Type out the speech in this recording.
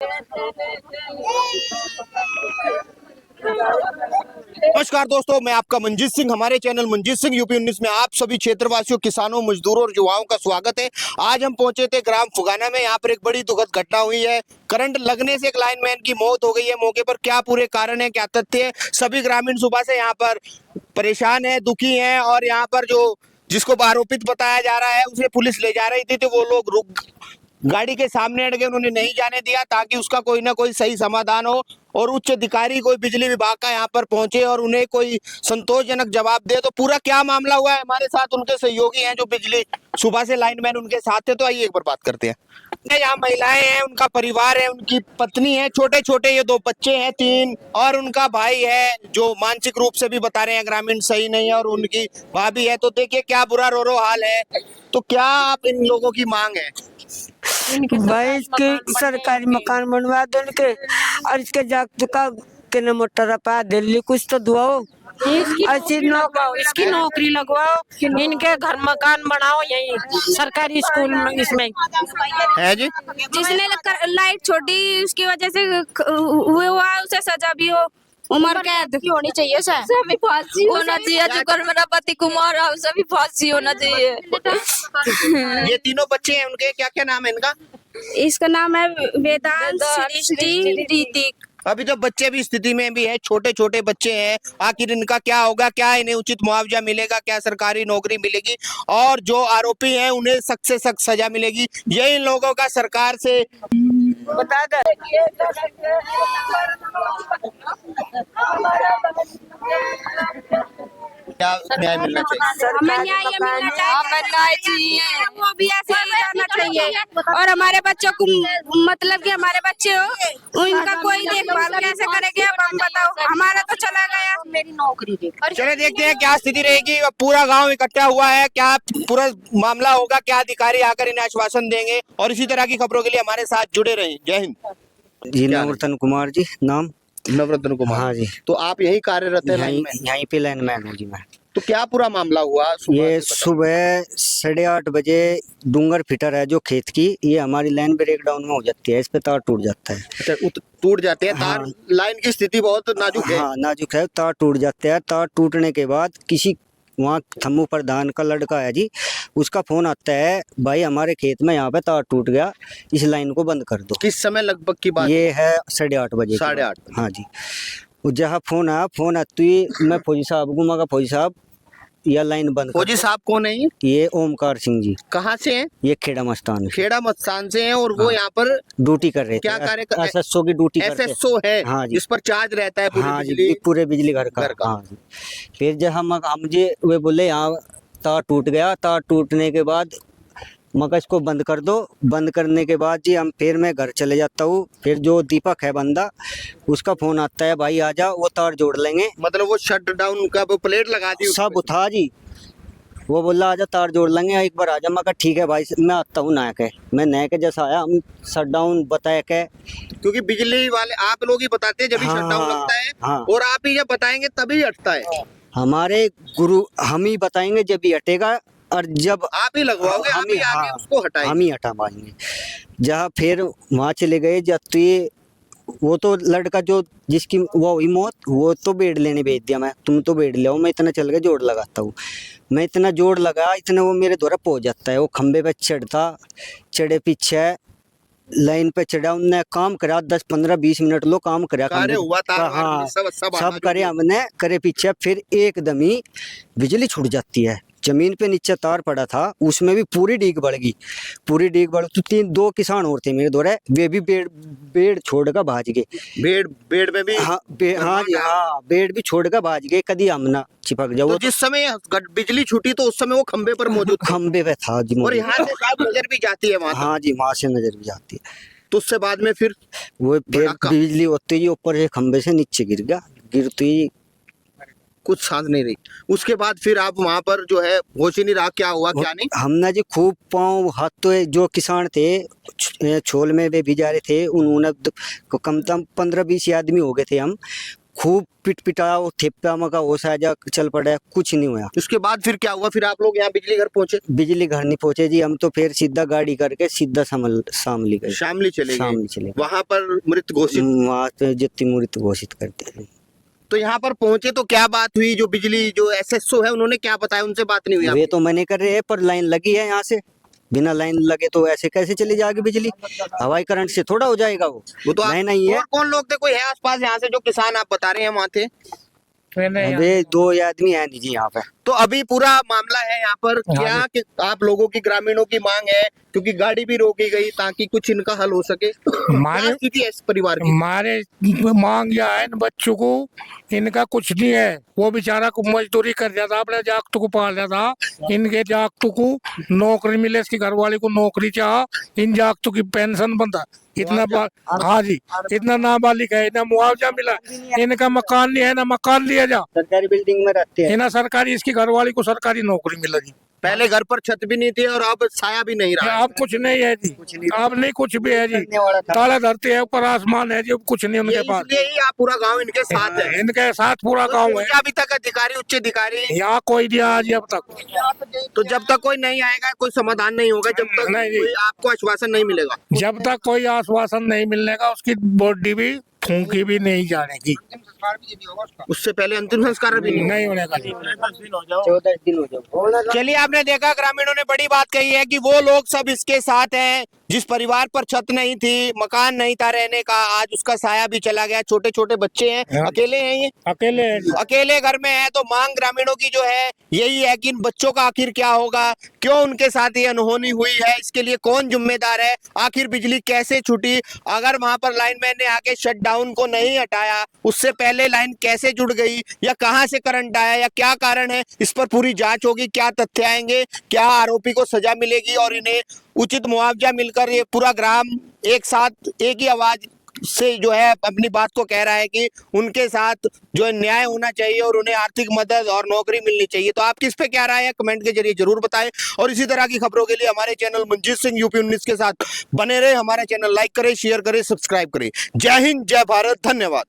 नमस्कार दोस्तों, मैं आपका मंजीत सिंह। हमारे चैनल मंजीत सिंह यूपी 19 में आप सभी क्षेत्रवासियों, किसानों, मजदूरों और युवाओं का स्वागत है। आज हम पहुंचे थे ग्राम फुगाना में। यहाँ पर एक बड़ी दुखद घटना हुई है। करंट लगने से एक लाइनमैन की मौत हो गई है। मौके पर क्या पूरे कारण है, क्या तथ्य है, सभी ग्रामीण सुबह से यहाँ पर परेशान है, दुखी है। और यहाँ पर जो जिसको आरोपित बताया जा रहा है उसे पुलिस ले जा रही थी, तो वो लोग रुक गाड़ी के सामने अड़ गए, उन्होंने नहीं जाने दिया ताकि उसका कोई ना कोई सही समाधान हो और उच्च अधिकारी कोई बिजली विभाग का यहाँ पर पहुंचे और उन्हें कोई संतोषजनक जवाब दे। तो पूरा क्या मामला हुआ है, हमारे साथ उनके सहयोगी हैं जो बिजली सुबह से लाइनमैन उनके साथ थे। तो आइए एक बार बात करते हैं। यहाँ महिलाएं हैं, उनका परिवार है, उनकी पत्नी है, छोटे छोटे ये 2 बच्चे हैं, 3, और उनका भाई है जो मानसिक रूप से भी बता रहे हैं ग्रामीण सही नहीं है, और उनकी भाभी है। तो देखिए क्या बुरा रो हाल है। तो क्या आप इन लोगों की मांग है? भाई के सरकारी मकान बनवा दो इनके, और इसके जागत का के मोटर पा दिल्ली कुछ तो दुआओ, इसकी नौकरी लगवाओ, इनके घर मकान बनाओ यही सरकारी स्कूल में। इसमें है जी, जिसने लाइट छोटी उसकी वजह से हुआ उसे सजा भी हो, उम्र कैद होनी चाहिए, सभी फांसी होना चाहिए। जो कर मेरा पति कुमार है उसे भी फांसी होना चाहिए। ये तीनों बच्चे हैं, उनके क्या क्या नाम है इनका? इसका नाम है वेदांत, सृष्टि, ऋतिक। अभी तो बच्चे भी स्थिति में भी है, छोटे छोटे बच्चे हैं। आखिर इनका क्या होगा, क्या इन्हें उचित मुआवजा मिलेगा, क्या सरकारी नौकरी मिलेगी, और जो आरोपी हैं उन्हें सख्त से सख्त सजा मिलेगी, ये इन लोगों का सरकार से बता दे। क्या न्याय मिलना चाहिए? हमें न्याय मिलना चाहिए, वो भी ऐसे ही जाना चाहिए। और हमारे बच्चों को मतलब कि हमारे बच्चे हो उनका कोई देखभाल कैसे करेंगे, अब हम बताओ। हमारा तो चला गया, मेरी नौकरी देख। चले देखते हैं क्या स्थिति रहेगी। पूरा गांव इकट्ठा हुआ है, क्या पूरा मामला होगा, क्या अधिकारी आकर इन्हें आश्वासन देंगे। और इसी तरह की खबरों के लिए हमारे साथ जुड़े रहें। जय हिंद जी। नवरत्न कुमार जी नाम। नवरत्न कुमार। हाँ जी। तो आप यही कार्यरत है? यहीं पे लाइनमैन हूँ जी मैं। तो क्या पूरा मामला हुआ? ये सुबह 8:30 बजे डूंगर फिटर है जो खेत की, ये हमारी लाइन ब्रेक डाउन में हो जाती है, इस पे तार टूट जाता है। अच्छा, टूट जाते हैं तार? हाँ। लाइन की स्थिति बहुत नाजुक है। हाँ नाजुक है, तार टूट जाते हैं। तार टूटने के बाद किसी वहाँ थम्मू प्रधान का लड़का है जी, उसका फोन आता है, भाई हमारे खेत में यहाँ पे तार टूट गया, इस लाइन को बंद कर दो। किस समय लगभग की बात? ये है 8:30 बजे। 8:30। हाँ जी। जहाँ फोन आया, फोन आती मैं फौजी साहब को, मगा फौजी साहब यह लाइन बंद। फौजी साहब कौन है ये ओमकार सिंह जी। कहाँ से हैं? ये खेड़ा मस्तान। खेड़ा मस्तान से हैं। और वो यहाँ पर ड्यूटी कर रहे थे। क्या कार्य? SSO की ड्यूटी करते हैं। SSO है। हाँ जी। जिस पर चार्ज रहता है हाँ जी, पूरे बिजली घर का। हाँ जी। फिर जब हम जी वे बोले यहाँ तार टूट गया, तार टूटने के बाद मगर इसको बंद कर दो। बंद करने के बाद जी फिर मैं घर चले जाता हूँ। फिर जो दीपक है बंदा, उसका फोन आता है, भाई आ जाओ, वो तार जोड़ लेंगे। मतलब वो शट डाउन का वो प्लेट लगा दी सब उठा जी। वो बोला आजा तार जोड़ लेंगे, एक बार आजा। मैं कहा ठीक है भाई, मैं आता हूँ। नया के मैं नए के जैसा आया, हम शट डाउन बताया के, क्योंकि बिजली वाले आप लोग ही बताते हैं जब हाँ, शट डाउन लगता है। हाँ। और आप ही जब बताएंगे तभी हटता है। हमारे गुरु हम ही बताएंगे जब भी हटेगा, और जब आप ही लगवाओगे, आप ही आगे उसको हटाएंगे। हम ही हटा पाएंगे। जहाँ फिर वहाँ चले गए, जब तो ये वो तो लड़का जो जिसकी वो हुई मौत, वो तो बेड लेने भेज दिया। मैं तुम तो बेड ले आओ, मैं इतना चल के जोड़ लगाता हूँ। मैं इतना जोड़ लगा, इतना वो मेरे द्वारा पहुँच जाता है। वो खंबे पे चढ़े पीछे लाइन पे चढ़ा, उनने काम करा 10, 15, 20 मिनट लो काम करा। हुआ था। हाँ, सब करे हमने, करे पीछे। फिर एकदम ही बिजली छूट जाती है। जमीन पे नीचे तार पड़ा था, उसमें भी पूरी डीग बढ़ गई। पूरी डीग बढ़ तो 2 किसान और थे मेरे द्वारा, वे भी बेड़ छोड़ कर भाज गए। बेड में भी? हाँ हाँ जी, हाँ बेड़ भी छोड़ कर भाज गए। कदी हम ना चिपक जाओ। तो जिस समय बिजली छूटी तो उस समय वो खंबे पर मौजूद था? खंबे पे था जी। और यहाँ से साफ नजर भी जाती है वहाँ? हाँ जी, वहाँ से नजर भी जाती है। तो उससे बाद में फिर बिजली होते ही ऊपर से खंबे से नीचे गिर गया। गिरते ही कुछ सांस नहीं रही। उसके बाद फिर आप वहाँ पर जो है होश ही नहीं रहा, क्या हुआ क्या नहीं? हमने जी खूब पाँव हाथ, तो जो किसान थे छोल में वे भी जा रहे थे, उन्होंने कम से कम 15-20 आदमी हो गए थे हम। खूब पिटाओ, थेपा मका होश आ जा, चल पड़ा, कुछ नहीं हुआ। उसके बाद फिर क्या हुआ? फिर आप लोग यहाँ बिजली घर पहुंचे? बिजली घर नहीं पहुंचे जी, हम तो फिर सीधा गाड़ी करके सीधा शामली गए। शामली चले शामली गए, चले वहां पर मृत घोषित। वहाँ पे जितनी मूर्त घोषित करते हैं। तो यहाँ पर पहुंचे तो क्या बात हुई? जो बिजली जो एसएसओ है उन्होंने क्या बताया? उनसे बात नहीं हुई वे आपकी? तो मने कर रहे हैं, पर लाइन लगी है यहाँ से, बिना लाइन लगे तो ऐसे कैसे चली जाएगी बिजली? हवाई करंट से थोड़ा हो जाएगा वो तो आप- लाइन नहीं है। और कौन लोग थे? कोई है आसपास यहाँ से जो किसान आप बता रहे हैं वहाँ थे? वे 2 आदमी है नहीं जी यहाँ पे। तो अभी पूरा मामला है यहाँ पर क्या कि आप लोगों की, ग्रामीणों की मांग है क्योंकि गाड़ी भी रोकी गई ताकि कुछ इनका हल हो सके? हमारे क्या स्थिति है इस परिवार की? हमारे मांग यह है इन बच्चों को, इनका कुछ नहीं है। वो बेचारा को मजदूरी कर जाता, अपने जागतों को पाल जाता, इनके जागतों को नौकरी मिले, इसकी घरवाली को नौकरी चाह, इन जागतों की पेंशन बनता इतना। हाँ जी, इतना नाबालिग है, इतना मुआवजा मिला, इनका मकान नहीं है ना मकान लिया जा, सरकारी बिल्डिंग में रहते हैं। इन्हें सरकारी, इसकी घरवाली को सरकारी नौकरी मिला जी। पहले घर पर छत भी नहीं थी और अब छाया भी नहीं रहा। अब कुछ नहीं है जी, अब नहीं कुछ भी है जी, ताला धरती है, ऊपर आसमान है जी, अब कुछ नहीं उनके पास। इसलिए ही आप पूरा गांव इनके साथ है। इनके साथ पूरा गाँव है। क्या अभी तक अधिकारी, उच्च अधिकारी, यहाँ कोई नहीं आया जी अब तक। तो जब तक कोई नहीं आएगा कोई समाधान नहीं होगा, जब तक नहीं जी। कोई आपको आश्वासन नहीं मिलेगा। जब तक कोई आश्वासन नहीं मिलने का, उसकी बॉडी भी फूंकी भी नहीं जाने की, उससे पहले अंतिम संस्कार भी नहीं नहीं होने का जी। 14 दिन हो जाओ। चलिए, आपने देखा ग्रामीणों ने बड़ी बात कही है कि वो लोग सब इसके साथ हैं जिस परिवार पर छत नहीं थी, मकान नहीं था रहने का, आज उसका साया भी चला गया। छोटे छोटे बच्चे हैं, हाँ। अकेले हैं ये, अकेले हैं जी। अकेले घर में है। तो मांग ग्रामीणों की जो है यही है कि इन बच्चों का आखिर क्या होगा, क्यों उनके साथ ये अनहोनी हुई है, इसके लिए कौन जिम्मेदार है, आखिर बिजली कैसे छूटी, अगर वहां पर लाइनमैन ने आके शटडाउन को नहीं हटाया, उससे पहले लाइन कैसे जुड़ गई, या कहां से करंट आया, या क्या कारण है, इस पर पूरी जांच होगी। क्या तथ्य आएंगे, क्या आरोपी को सजा मिलेगी और इन्हें उचित मुआवजा मिलकर ये पूरा ग्राम एक साथ एक ही आवाज से जो है अपनी बात को कह रहा है कि उनके साथ जो है न्याय होना चाहिए और उन्हें आर्थिक मदद और नौकरी मिलनी चाहिए। तो आपकी इस पे क्या राय है, कमेंट के जरिए जरूर बताएं। और इसी तरह की खबरों के लिए हमारे चैनल मंजीत सिंह यूपी 19 के साथ बने रहे। हमारा चैनल लाइक करें, शेयर करें, सब्सक्राइब करें। जय हिंद, जय भारत, धन्यवाद।